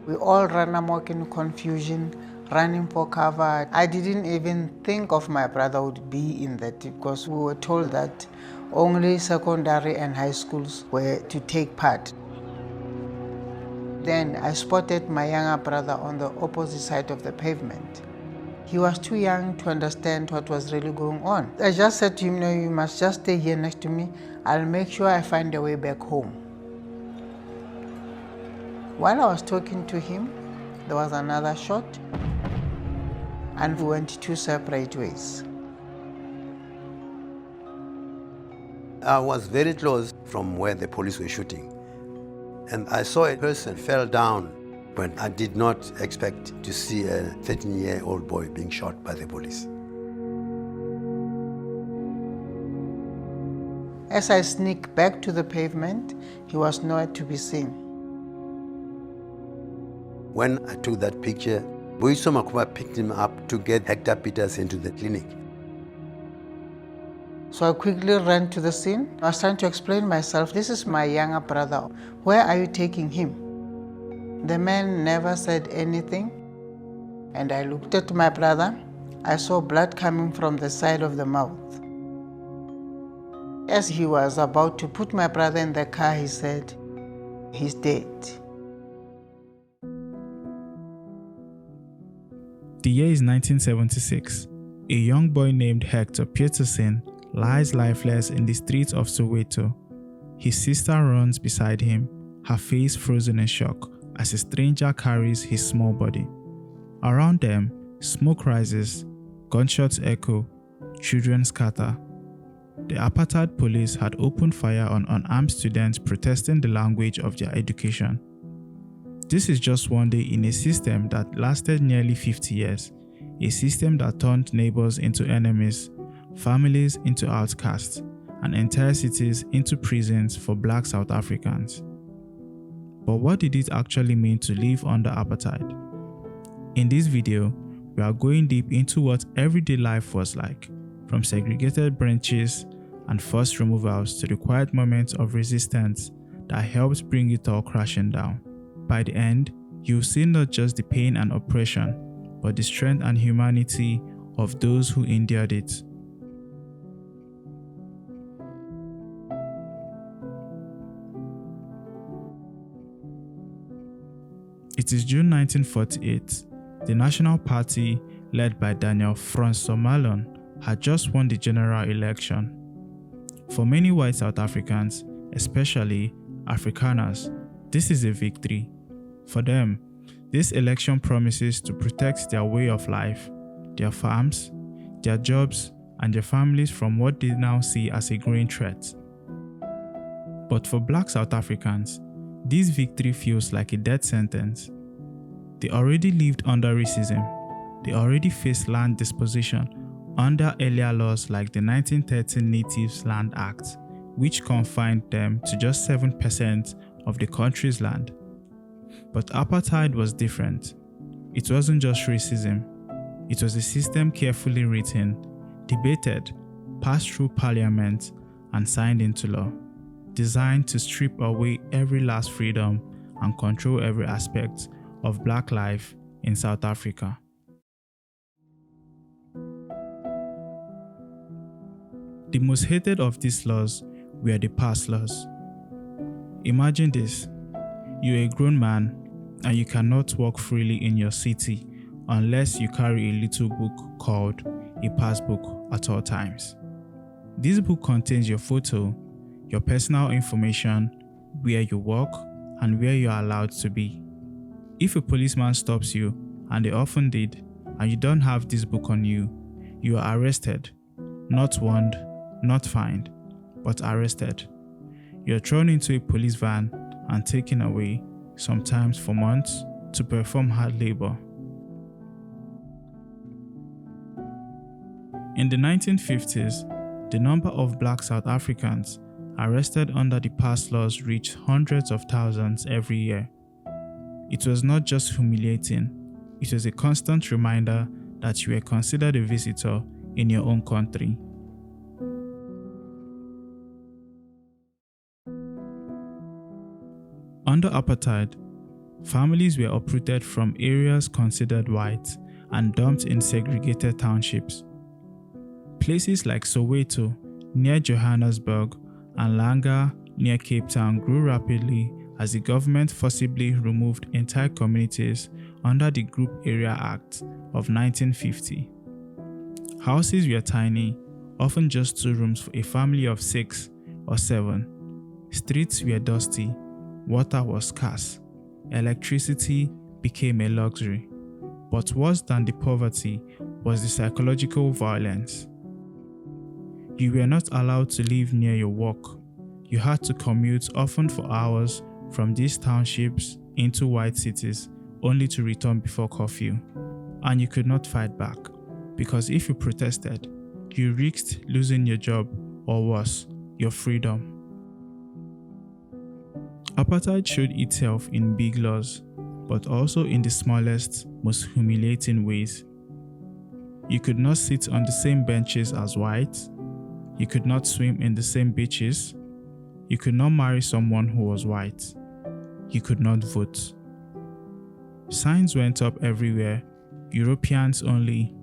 We all ran amok in confusion, running for cover. I didn't even think of my brother would be in that because we were told that only secondary and high schools were to take part. Then I spotted my younger brother on the opposite side of the pavement. He was too young to understand what was really going on. I just said to him, no, you must just stay here next to me. I'll make sure I find a way back home. While I was talking to him, there was another shot, and we went two separate ways. I was very close from where the police were shooting, and I saw a person fell down, but I did not expect to see a 13-year-old boy being shot by the police. As I sneaked back to the pavement, he was nowhere to be seen. When I took that picture, Buiso Makuba picked him up to get Hector Peters into the clinic. So I quickly ran to the scene. I was trying to explain myself. This is my younger brother. Where are you taking him? The man never said anything. And I looked at my brother. I saw blood coming from the side of the mouth. As he was about to put my brother in the car, he said, "He's dead." The year is 1976. A young boy named Hector Peterson lies lifeless in the streets of Soweto. His sister runs beside him, her face frozen in shock as a stranger carries his small body. Around them, smoke rises, gunshots echo, children scatter. The apartheid police had opened fire on unarmed students protesting the language of their education. This is just one day in a system that lasted nearly 50 years, a system that turned neighbors into enemies, families into outcasts, and entire cities into prisons for Black South Africans. But what did it actually mean to live under apartheid? In this video, we are going deep into what everyday life was like, from segregated branches and forced removals to the quiet moments of resistance that helped bring it all crashing down. By the end, you'll see not just the pain and oppression, but the strength and humanity of those who endured it. It is June 1948. The National Party, led by Daniel François Malan, had just won the general election. For many white South Africans, especially Afrikaners, this is a victory. For them, this election promises to protect their way of life, their farms, their jobs, and their families from what they now see as a growing threat. But for Black South Africans, this victory feels like a death sentence. They already lived under racism. They already faced land disposition under earlier laws like the 1930 Natives Land Act, which confined them to just 7% of the country's land. But apartheid was different. It wasn't just racism. It was a system carefully written, debated, passed through parliament, and signed into law, designed to strip away every last freedom and control every aspect of Black life in South Africa. The most hated of these laws were the pass laws. Imagine this. You're a grown man and you cannot walk freely in your city unless you carry a little book called a pass book at all times. This book contains your photo, your personal information, where you work, and where you are allowed to be. If a policeman stops you, and they often did, and you don't have this book on you, you are arrested, not warned, not fined, but arrested. You're thrown into a police van and taken away, sometimes for months, to perform hard labor. In the 1950s, the number of Black South Africans arrested under the pass laws reached hundreds of thousands every year. It was not just humiliating, it was a constant reminder that you were considered a visitor in your own country. Under apartheid, Families were uprooted from areas considered white and dumped in segregated townships. Places like Soweto, near Johannesburg, and Langa, near Cape Town, grew rapidly as the government forcibly removed entire communities under the Group Area Act of 1950. Houses were tiny, often just 2 rooms for a family of 6 or 7. Streets were dusty, water was scarce, electricity became a luxury. But worse than the poverty was the psychological violence. You were not allowed to live near your work. You had to commute often for hours from these townships into white cities only to return before curfew. And you could not fight back, because if you protested, you risked losing your job or worse, your freedom. Apartheid showed itself in big laws, but also in the smallest, most humiliating ways. You could not sit on the same benches as whites. You could not swim in the same beaches. You could not marry someone who was white. You could not vote. Signs went up everywhere, Europeans only.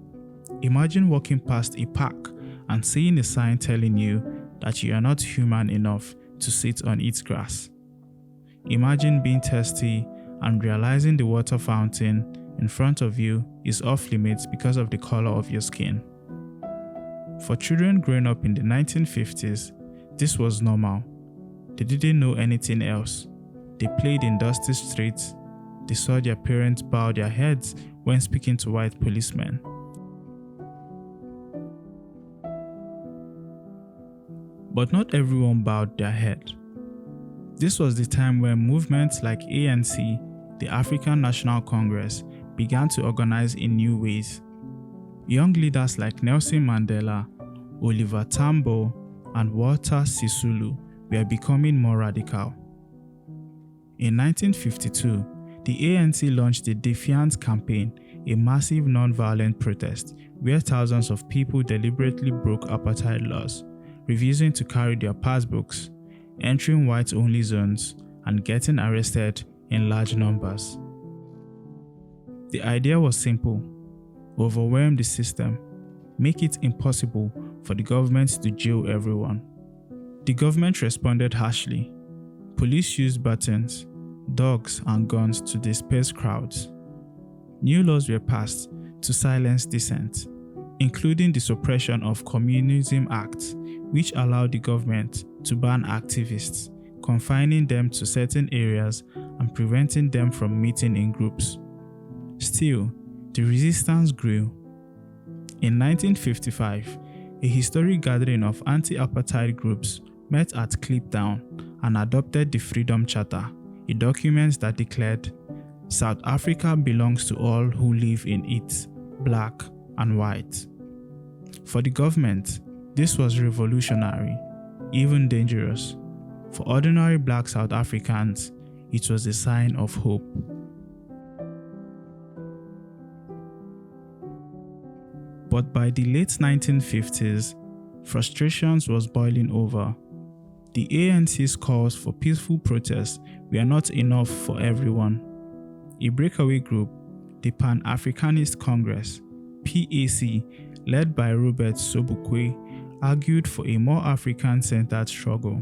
Imagine walking past a park and seeing a sign telling you that you are not human enough to sit on its grass. Imagine being thirsty and realizing the water fountain in front of you is off limits because of the color of your skin. For children growing up in the 1950s, this was normal. They didn't know anything else. They played in dusty streets. They saw their parents bow their heads when speaking to white policemen. But not everyone bowed their head. This was the time when movements like ANC, the African National Congress, began to organize in new ways. Young leaders like Nelson Mandela, Oliver Tambo, and Walter Sisulu were becoming more radical. In 1952, the ANC launched the Defiance Campaign, a massive non-violent protest where thousands of people deliberately broke apartheid laws, refusing to carry their passbooks, entering white-only zones, and getting arrested in large numbers. The idea was simple: overwhelm the system, make it impossible for the government to jail everyone. The government responded harshly. Police used batons, dogs, and guns to disperse crowds. New laws were passed to silence dissent, including the Suppression of Communism Act, which allowed the government to ban activists, confining them to certain areas and preventing them from meeting in groups. Still, the resistance grew. In 1955, a historic gathering of anti-apartheid groups met at Kliptown and adopted the Freedom Charter, a document that declared, "South Africa belongs to all who live in it, black and white." For the government, this was revolutionary, even dangerous. For ordinary black South Africans, it was a sign of hope. But by the late 1950s, frustrations was boiling over. The ANC's calls for peaceful protests were not enough for everyone. A breakaway group, the Pan-Africanist Congress, PAC, led by Robert Sobukwe, argued for a more African-centered struggle.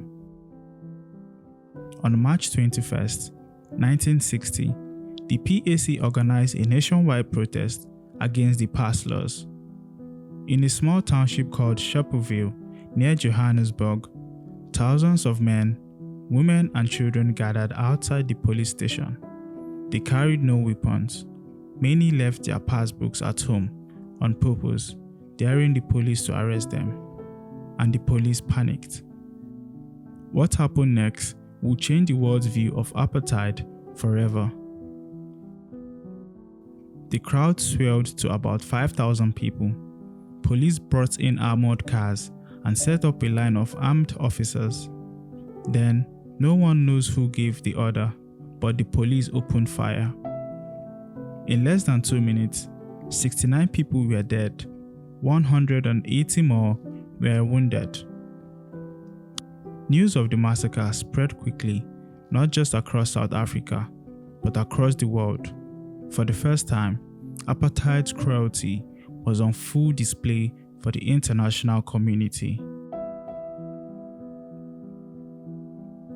On March 21, 1960, the PAC organized a nationwide protest against the past laws. In a small township called Sharpeville, near Johannesburg, thousands of men, women, and children gathered outside the police station. They carried no weapons. Many left their passbooks at home on purpose, daring the police to arrest them. And the police panicked. What happened next would change the world's view of apartheid forever. The crowd swelled to about 5,000 people. Police brought in armored cars and set up a line of armed officers. Then, no one knows who gave the order, but the police opened fire. In less than 2 minutes, 69 people were dead, 180 more were wounded. News of the massacre spread quickly, not just across South Africa, but across the world. For the first time, apartheid's cruelty was on full display for the international community.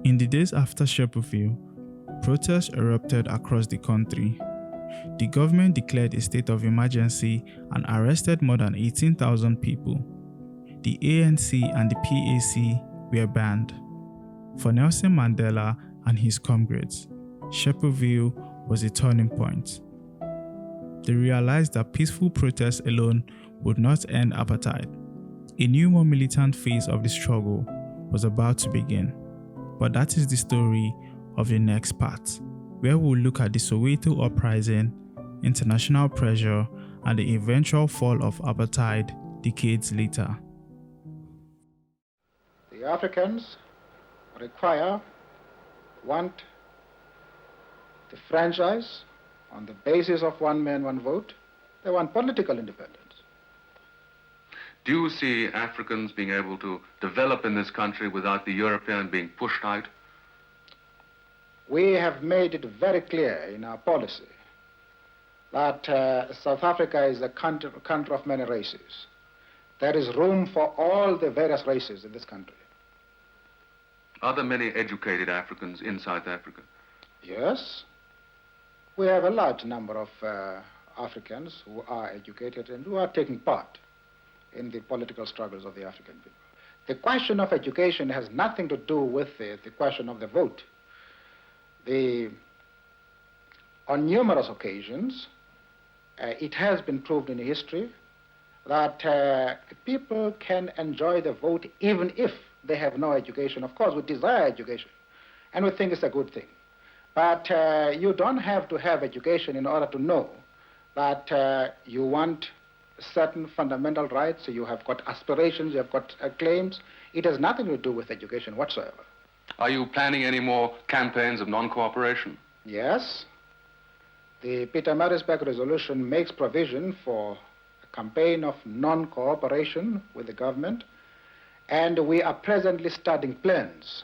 In the days after Sharpeville, protests erupted across the country. The government declared a state of emergency and arrested more than 18,000 people. The ANC and the PAC were banned. For Nelson Mandela and his comrades, Sharpeville was a turning point. They realized that peaceful protest alone would not end apartheid. A new, more militant phase of the struggle was about to begin. But that is the story of the next part, where we'll look at the Soweto uprising, international pressure, and the eventual fall of apartheid decades later. The Africans want the franchise on the basis of one man, one vote. They want political independence. Do you see Africans being able to develop in this country without the European being pushed out? We have made it very clear in our policy that South Africa is a country of many races. There is room for all the various races in this country. Are there many educated Africans in South Africa? Yes. We have a large number of Africans who are educated and who are taking part in the political struggles of the African people. The question of education has nothing to do with the question of the vote. On numerous occasions, it has been proved in history that people can enjoy the vote even if they have no education. Of course, we desire education, and we think it's a good thing. But you don't have to have education in order to know that you want certain fundamental rights, so you have got aspirations, you have got claims. It has nothing to do with education whatsoever. Are you planning any more campaigns of non-cooperation? Yes. The Pietermaritzburg resolution makes provision for a campaign of non-cooperation with the government, and we are presently studying plans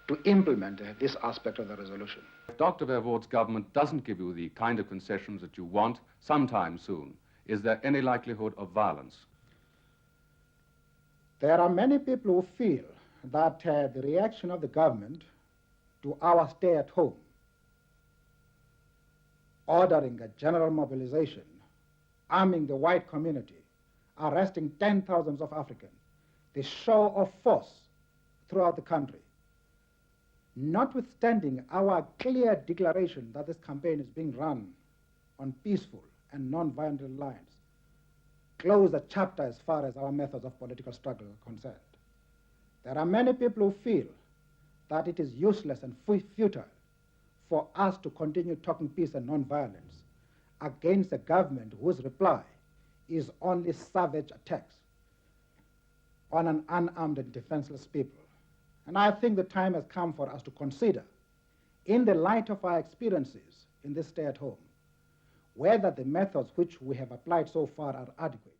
to implement this aspect of the resolution. If Dr. Verwoerd's government doesn't give you the kind of concessions that you want sometime soon, is there any likelihood of violence? There are many people who feel that the reaction of the government to our stay at home, ordering a general mobilization, arming the white community, arresting 10,000s of Africans, the show of force throughout the country, notwithstanding our clear declaration that this campaign is being run on peaceful and non-violent lines, close the chapter as far as our methods of political struggle are concerned. There are many people who feel that it is useless and futile for us to continue talking peace and non-violence against a government whose reply is only savage attacks on an unarmed and defenseless people. And I think the time has come for us to consider, in the light of our experiences in this stay at home, whether the methods which we have applied so far are adequate.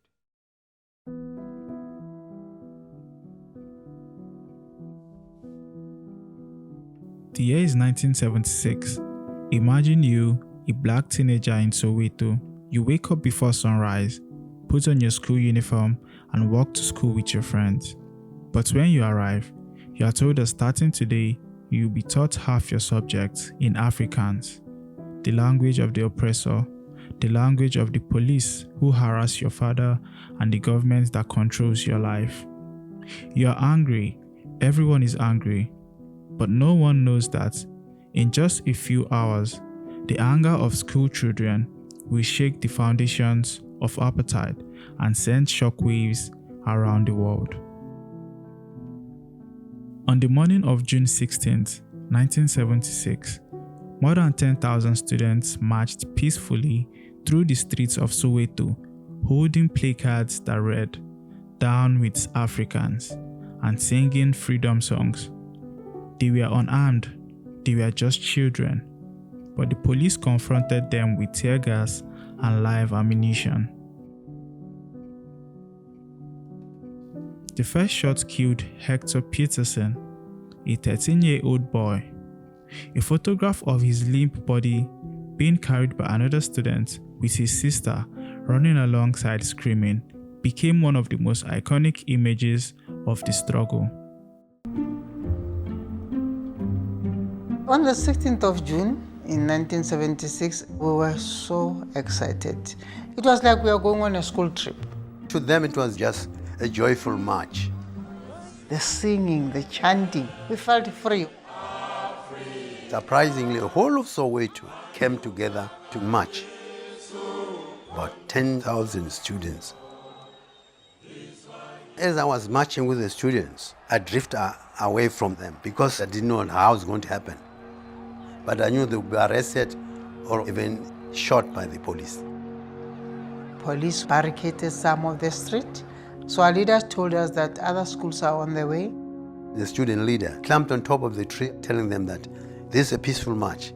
The year is 1976. Imagine you, a black teenager in Soweto. You wake up before sunrise, put on your school uniform, and walk to school with your friends. But when you arrive, you are told that starting today, you will be taught half your subjects in Afrikaans, the language of the oppressor, the language of the police who harass your father, and the government that controls your life. You are angry. Everyone is angry. But no one knows that in just a few hours, the anger of school children will shake the foundations of apartheid and send shockwaves around the world. On the morning of June 16, 1976, more than 10,000 students marched peacefully through the streets of Soweto, holding placards that read, "Down with Africans," and singing freedom songs. They were unarmed, they were just children, but the police confronted them with tear gas and live ammunition. The first shot killed Hector Peterson, a 13-year-old boy. A photograph of his limp body being carried by another student with his sister running alongside screaming became one of the most iconic images of the struggle. On the 16th of June in 1976, we were so excited. It was like we were going on a school trip. To them, it was just a joyful march. The singing, the chanting, we felt free. Surprisingly, the whole of Soweto came together to march. About 10,000 students. As I was marching with the students, I drifted away from them because I didn't know how it was going to happen. But I knew they would be arrested or even shot by the police. Police barricaded some of the street, so our leaders told us that other schools are on the way. The student leader climbed on top of the tree, telling them that this is a peaceful march.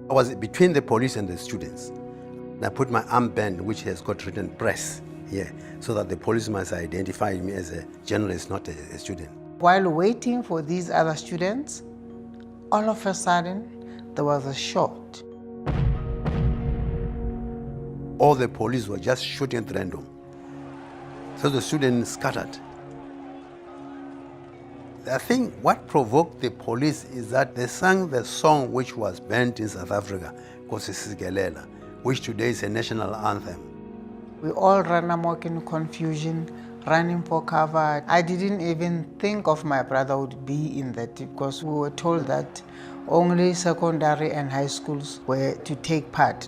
I was between the police and the students. And I put my armband, which has got written press here, so that the police must identify me as a journalist, not a student. While waiting for these other students, all of a sudden, there was a shot. All the police were just shooting at random. So the students scattered. I think what provoked the police is that they sang the song which was banned in South Africa, Sizwe, which today is a national anthem. We all ran amok in confusion, running for cover. I didn't even think of my brother would be in that because we were told that only secondary and high schools were to take part.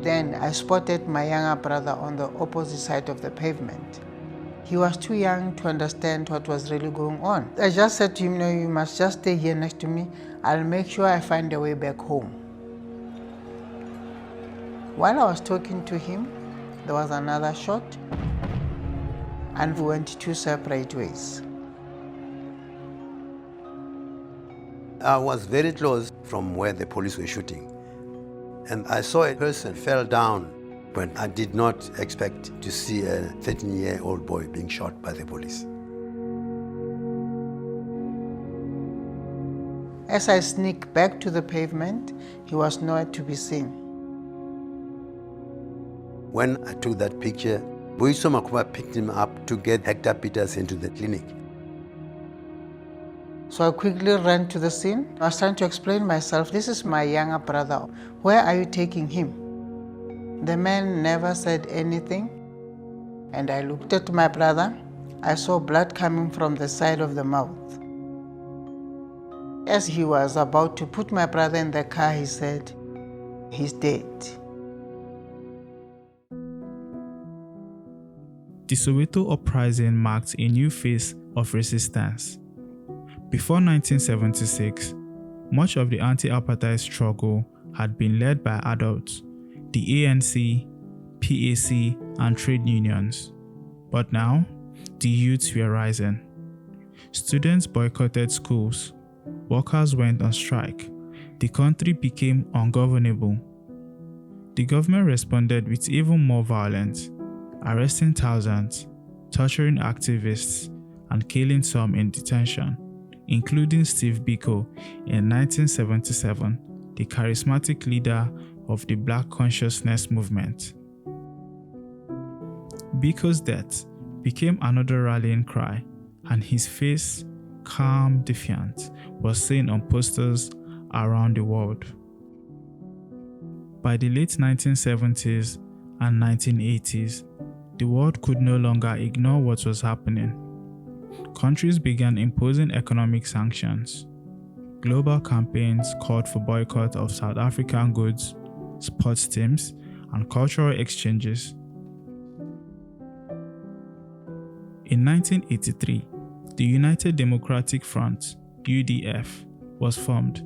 Then I spotted my younger brother on the opposite side of the pavement. He was too young to understand what was really going on. I just said to him, no, you must just stay here next to me. I'll make sure I find a way back home. While I was talking to him, there was another shot, and we went two separate ways. I was very close from where the police were shooting. And I saw a person fell down, but I did not expect to see a 13-year-old boy being shot by the police. As I sneaked back to the pavement, he was nowhere to be seen. When I took that picture, Boiso Makuba picked him up to get Hector Peters into the clinic. So I quickly ran to the scene. I was trying to explain myself. This is my younger brother. Where are you taking him? The man never said anything. And I looked at my brother. I saw blood coming from the side of the mouth. As he was about to put my brother in the car, he said, "He's dead." The Soweto uprising marked a new phase of resistance. Before 1976, much of the anti-apartheid struggle had been led by adults, the ANC, PAC, and trade unions. But now, the youths were rising. Students boycotted schools, workers went on strike, the country became ungovernable. The government responded with even more violence, arresting thousands, torturing activists, and killing some in detention, including Steve Biko in 1977, the charismatic leader of the Black Consciousness movement. Biko's death became another rallying cry, and his face, calm, defiant, was seen on posters around the world. By the late 1970s and 1980s, the world could no longer ignore what was happening. Countries began imposing economic sanctions. Global campaigns called for boycott of South African goods, sports teams, and cultural exchanges. In 1983, the United Democratic Front, UDF, was formed,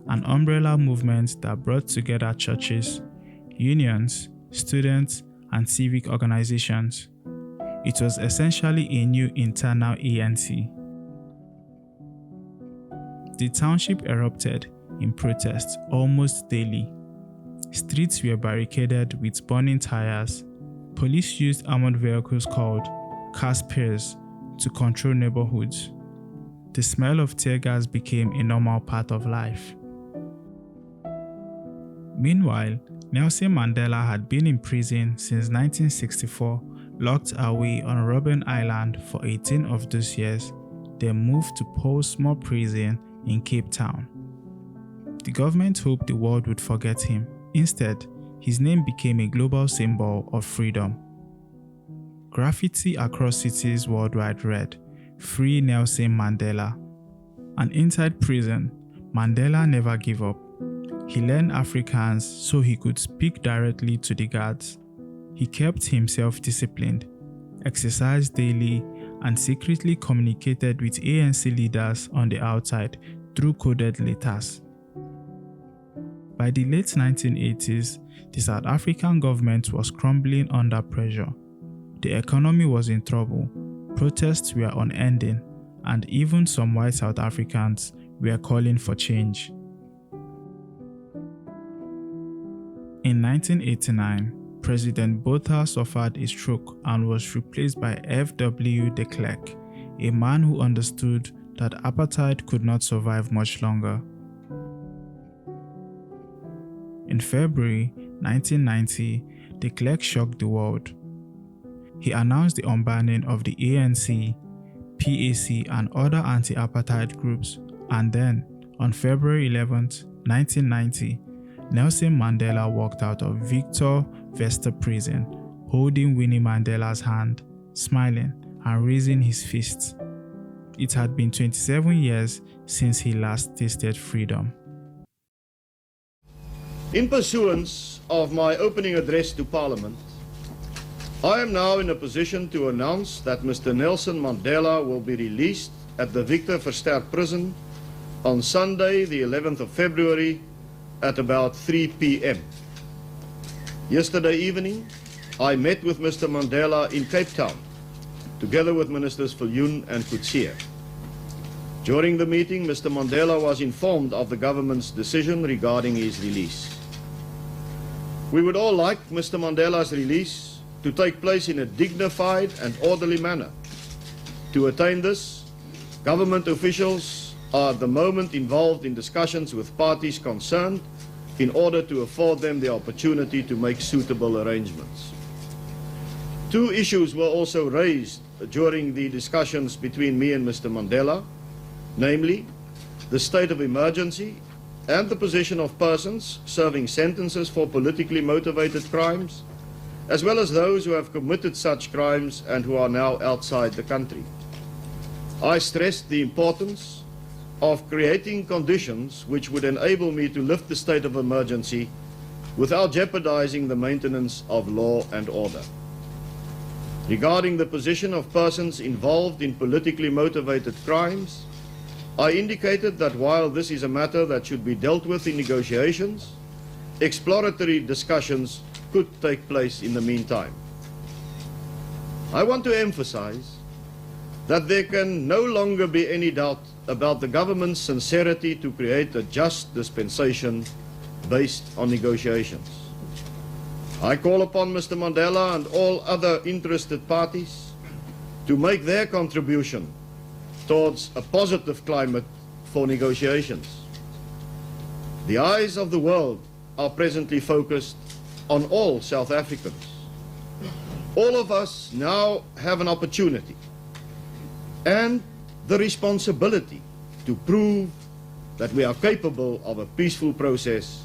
an umbrella movement that brought together churches, unions, students, and civic organizations. It was essentially a new internal ANC. The township erupted in protest almost daily. Streets were barricaded with burning tires. Police used armored vehicles called car spares to control neighborhoods. the smell of tear gas became a normal part of life. Meanwhile, Nelson Mandela had been in prison since 1964, locked away on Robben Island for 18 of those years, then moved to Paul's small prison in Cape Town. The government hoped the world would forget him. Instead, his name became a global symbol of freedom. Graffiti across cities worldwide read, "Free Nelson Mandela." And inside prison, Mandela never gave up. He learned Afrikaans so he could speak directly to the guards. He kept himself disciplined, exercised daily, and secretly communicated with ANC leaders on the outside through coded letters. By the late 1980s, the South African government was crumbling under pressure. The economy was in trouble, protests were unending, and even some white South Africans were calling for change. In 1989, President Botha suffered a stroke and was replaced by F.W. de Klerk, a man who understood that apartheid could not survive much longer. In February 1990, de Klerk shocked the world. He announced the unbanning of the ANC, PAC, and other anti-apartheid groups, and then, on February 11, 1990, Nelson Mandela walked out of Victor Verster prison, holding Winnie Mandela's hand, smiling and raising his fist. It had been 27 years since he last tasted freedom. In pursuance of my opening address to Parliament, I am now in a position to announce that Mr. Nelson Mandela will be released at the Victor Verster prison on Sunday, the 11th of February, at about 3 p.m. Yesterday evening, I met with Mr. Mandela in Cape Town, together with Ministers Vilon and Hoosier. During the meeting, Mr. Mandela was informed of the government's decision regarding his release. We would all like Mr. Mandela's release to take place in a dignified and orderly manner. To attain this, government officials are at the moment involved in discussions with parties concerned in order to afford them the opportunity to make suitable arrangements. Two issues were also raised during the discussions between me and Mr. Mandela, namely the state of emergency and the position of persons serving sentences for politically motivated crimes, as well as those who have committed such crimes and who are now outside the country. I stressed the importance of creating conditions which would enable me to lift the state of emergency without jeopardizing the maintenance of law and order. Regarding the position of persons involved in politically motivated crimes, I indicated that while this is a matter that should be dealt with in negotiations, exploratory discussions could take place in the meantime. I want to emphasize that there can no longer be any doubt about the government's sincerity to create a just dispensation based on negotiations. I call upon Mr. Mandela and all other interested parties to make their contribution towards a positive climate for negotiations. The eyes of the world are presently focused on all South Africans. All of us now have an opportunity and the responsibility to prove that we are capable of a peaceful process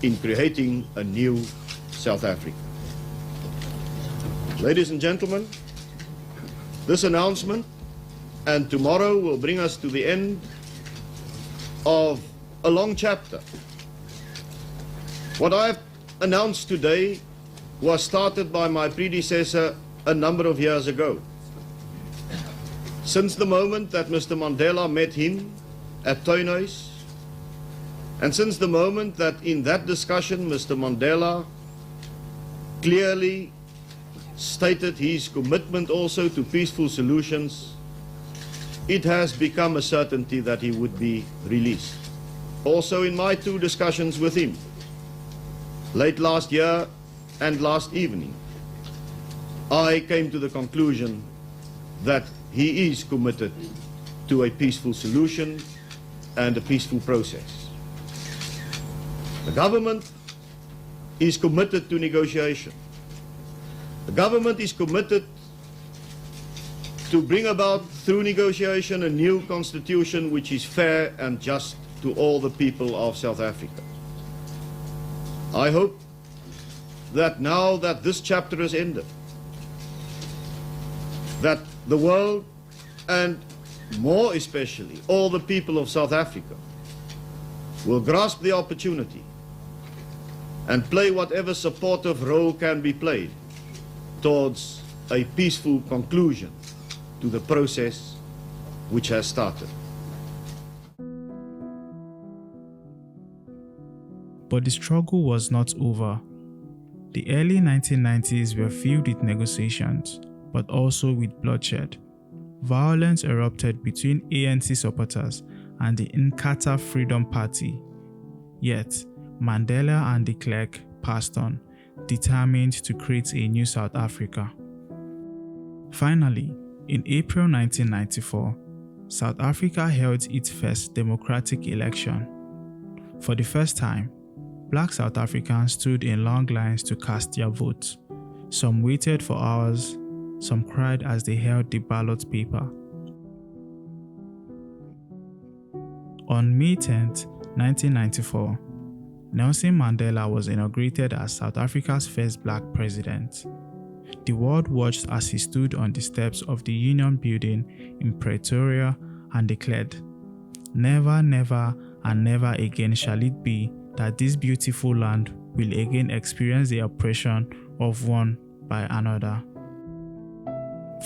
in creating a new South Africa. Ladies and gentlemen, this announcement and tomorrow will bring us to the end of a long chapter. What I have announced today was started by my predecessor a number of years ago. Since the moment that Mr. Mandela met him at Tuinhuis, and since the moment that in that discussion Mr. Mandela clearly stated his commitment also to peaceful solutions, it has become a certainty that he would be released. Also in my two discussions with him, late last year and last evening, I came to the conclusion that he is committed to a peaceful solution and a peaceful process. The government is committed to negotiation. The government is committed to bring about, through negotiation, a new constitution which is fair and just to all the people of South Africa. I hope that now that this chapter has ended, that the world, and more especially all the people of South Africa, will grasp the opportunity and play whatever supportive role can be played towards a peaceful conclusion to the process which has started. But the struggle was not over. The early 1990s were filled with negotiations, but also with bloodshed. Violence erupted between ANC supporters and the Inkatha Freedom Party. Yet, Mandela and de Klerk passed on, determined to create a new South Africa. Finally, in April 1994, South Africa held its first democratic election. For the first time, Black South Africans stood in long lines to cast their votes. Some waited for hours, some cried as they held the ballot paper. On May 10, 1994, Nelson Mandela was inaugurated as South Africa's first Black president. The world watched as he stood on the steps of the Union Building in Pretoria and declared, "Never, never, and never again shall it be that this beautiful land will again experience the oppression of one by another."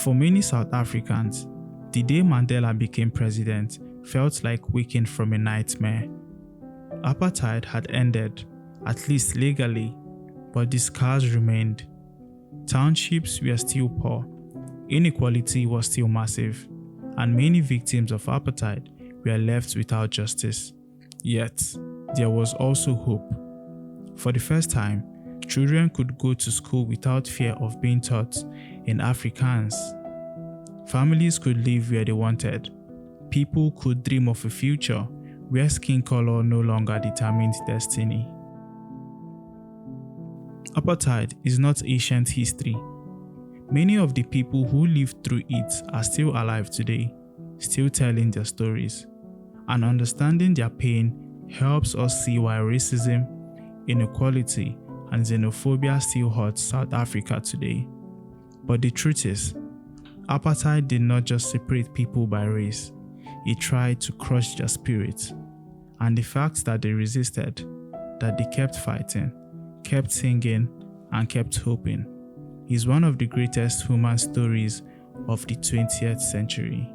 For many South Africans, the day Mandela became president felt like waking from a nightmare. Apartheid had ended, at least legally, but the scars remained. Townships were still poor, inequality was still massive, and many victims of apartheid were left without justice. Yet, there was also hope. For the first time, children could go to school without fear of being taught in Afrikaans. Families could live where they wanted. People could dream of a future where skin color no longer determined destiny. Apartheid is not ancient history. Many of the people who lived through it are still alive today, still telling their stories. And understanding their pain helps us see why racism, inequality, and xenophobia still hurt South Africa today. But the truth is, apartheid did not just separate people by race, it tried to crush their spirit. And the fact that they resisted, that they kept fighting, kept singing, and kept hoping, is one of the greatest human stories of the 20th century.